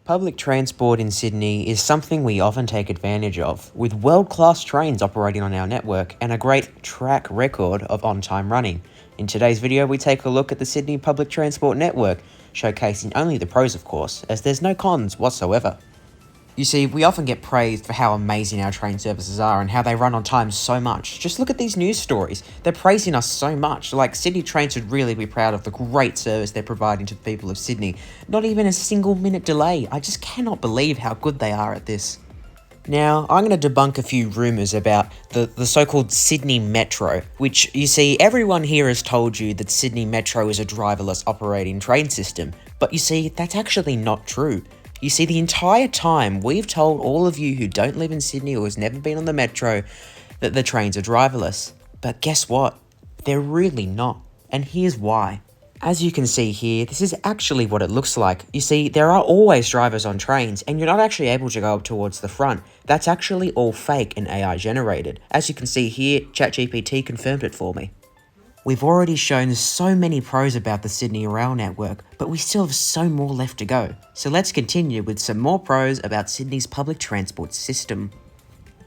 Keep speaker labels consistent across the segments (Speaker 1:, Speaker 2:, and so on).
Speaker 1: Public transport in Sydney is something we often take advantage of, with world-class trains operating on our network and a great track record of on-time running. In today's video, we take a look at the Sydney public transport network, showcasing only the pros of course, as there's no cons whatsoever. You see, we often get praised for how amazing our train services are and how they run on time so much. Just look at these news stories. They're praising us so much. Like, Sydney Train should really be proud of the great service they're providing to the people of Sydney. Not even a single minute delay. I just cannot believe how good they are at this. Now, I'm going to debunk a few rumours about the so-called Sydney Metro, which, you see, everyone here has told you that Sydney Metro is a driverless operating train system. But you see, that's actually not true. You see, the entire time, we've told all of you who don't live in Sydney or has never been on the Metro that the trains are driverless. But guess what? They're really not. And here's why. As you can see here, this is actually what it looks like. You see, there are always drivers on trains, and you're not actually able to go up towards the front. That's actually all fake and AI generated. As you can see here, ChatGPT confirmed it for me. We've already shown so many pros about the Sydney rail network, but we still have so more left to go. So let's continue with some more pros about Sydney's public transport system.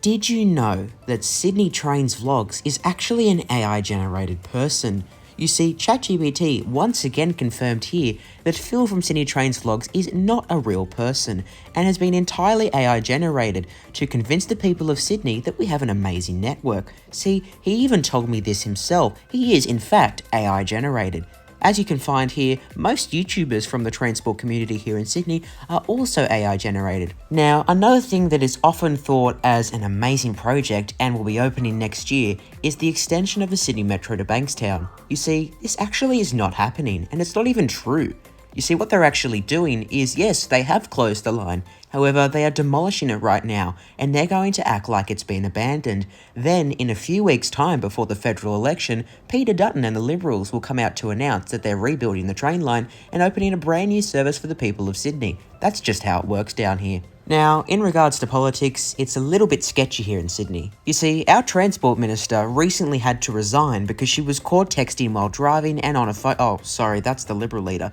Speaker 1: Did you know that Sydney Trains Vlogs is actually an AI generated person? You see, ChatGPT once again confirmed here that Phil from Sydney Trains Vlogs is not a real person and has been entirely AI generated to convince the people of Sydney that we have an amazing network. See, he even told me this himself. He is, in fact, AI generated. As you can find here, most YouTubers from the transport community here in Sydney are also AI generated. Now, another thing that is often thought as an amazing project and will be opening next year is the extension of the Sydney Metro to Bankstown. You see, this actually is not happening, and it's not even true. You see, what they're actually doing is, yes, they have closed the line. However, they are demolishing it right now, and they're going to act like it's been abandoned. Then, in a few weeks' time before the federal election, Peter Dutton and the Liberals will come out to announce that they're rebuilding the train line and opening a brand new service for the people of Sydney. That's just how it works down here. Now, in regards to politics, it's a little bit sketchy here in Sydney. You see, our transport minister recently had to resign because she was caught texting while driving and on a phone. Oh, sorry, that's the Liberal leader.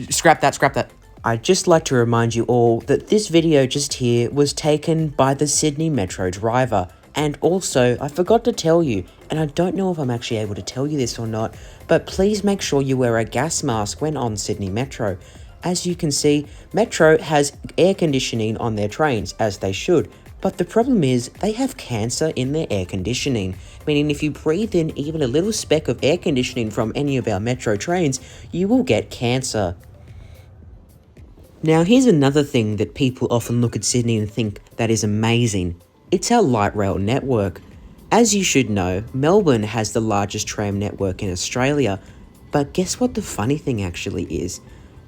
Speaker 1: Scrap that. I'd just like to remind you all that this video just here was taken by the Sydney Metro driver. And also, I forgot to tell you, and I don't know if I'm actually able to tell you this or not, but please make sure you wear a gas mask when on Sydney Metro. As you can see, Metro has air conditioning on their trains, as they should, but the problem is they have cancer in their air conditioning, meaning if you breathe in even a little speck of air conditioning from any of our Metro trains, you will get cancer. Now here's another thing that people often look at Sydney and think that is amazing. It's our light rail network. As you should know, Melbourne has the largest tram network in Australia, but guess what the funny thing actually is?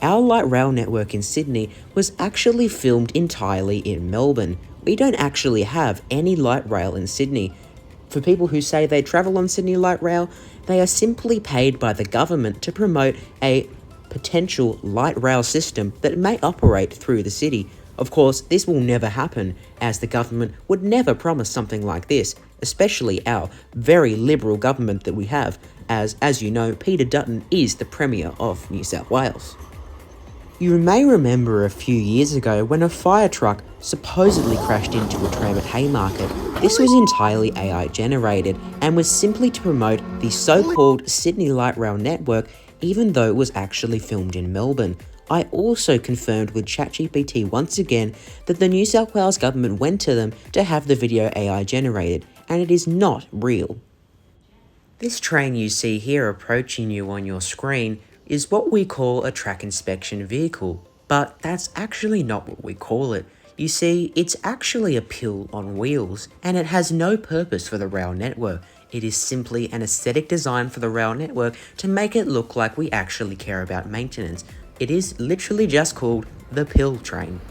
Speaker 1: Our light rail network in Sydney was actually filmed entirely in Melbourne. We don't actually have any light rail in Sydney. For people who say they travel on Sydney light rail, they are simply paid by the government to promote a potential light rail system that may operate through the city. Of course, this will never happen, as the government would never promise something like this, especially our very liberal government that we have, as you know, Peter Dutton is the Premier of New South Wales. You may remember a few years ago when a fire truck supposedly crashed into a tram at Haymarket. This was entirely AI generated and was simply to promote the so-called Sydney Light Rail network, even though it was actually filmed in Melbourne. I also confirmed with ChatGPT once again that the New South Wales government went to them to have the video AI generated, and it is not real. This train you see here approaching you on your screen is what we call a track inspection vehicle, but that's actually not what we call it. You see, it's actually a pill on wheels, and it has no purpose for the rail network. It is simply an aesthetic design for the rail network to make it look like we actually care about maintenance. It is literally just called the pill train.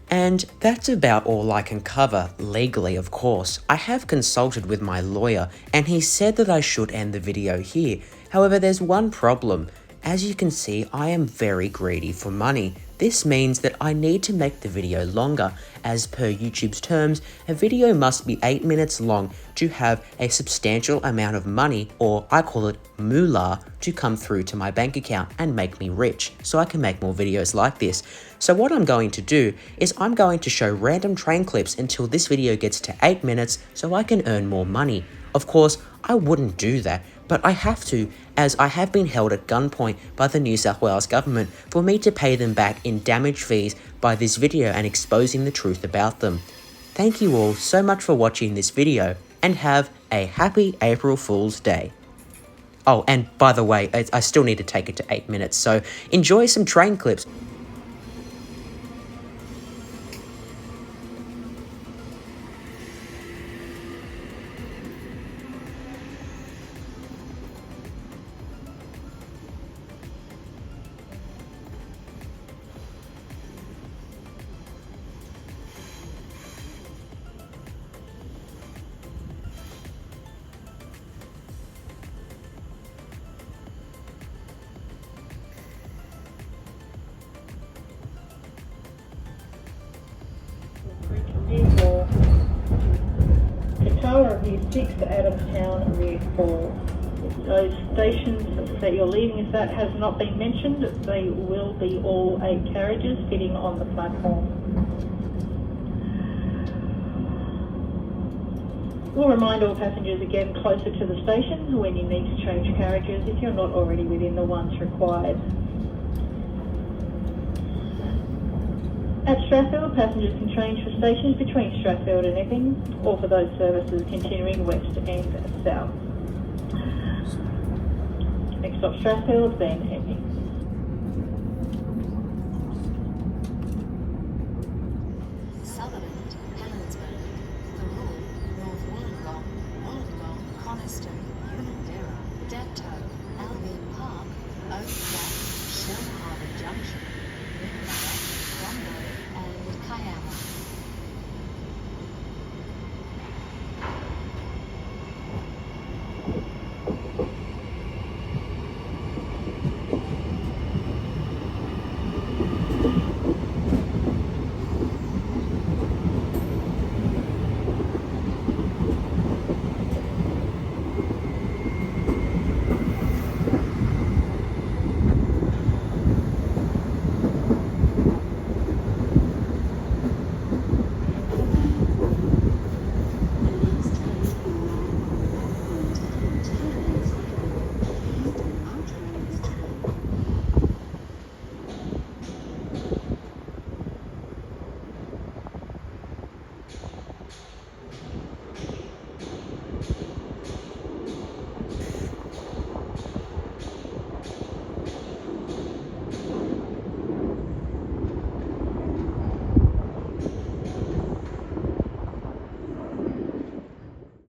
Speaker 1: And that's about all I can cover, legally of course. I have consulted with my lawyer and he said that I should end the video here. However, there's one problem. As you can see, I am very greedy for money. This means that I need to make the video longer. As per YouTube's terms, a video must be 8 minutes long to have a substantial amount of money, or I call it moolah, to come through to my bank account and make me rich, so I can make more videos like this. So what I'm going to do is I'm going to show random train clips until this video gets to 8 minutes so I can earn more money. Of course, I wouldn't do that, but I have to, as I have been held at gunpoint by the New South Wales government for me to pay them back in damage fees by this video and exposing the truth about them. Thank you all so much for watching this video, and have a happy April Fool's Day. Oh, and by the way, I still need to take it to 8 minutes, so enjoy some train clips.
Speaker 2: Rear 4. Katara, Rear 6 to Adamstown, Rear 4. Those stations that you're leaving, if that has not been mentioned, they will be all 8 carriages fitting on the platform. We'll remind all passengers again closer to the station when you need to change carriages if you're not already within the ones required. At Strathfield, passengers can change for stations between Strathfield and Epping, or for those services continuing west and south. Next stop Strathfield, then Epping.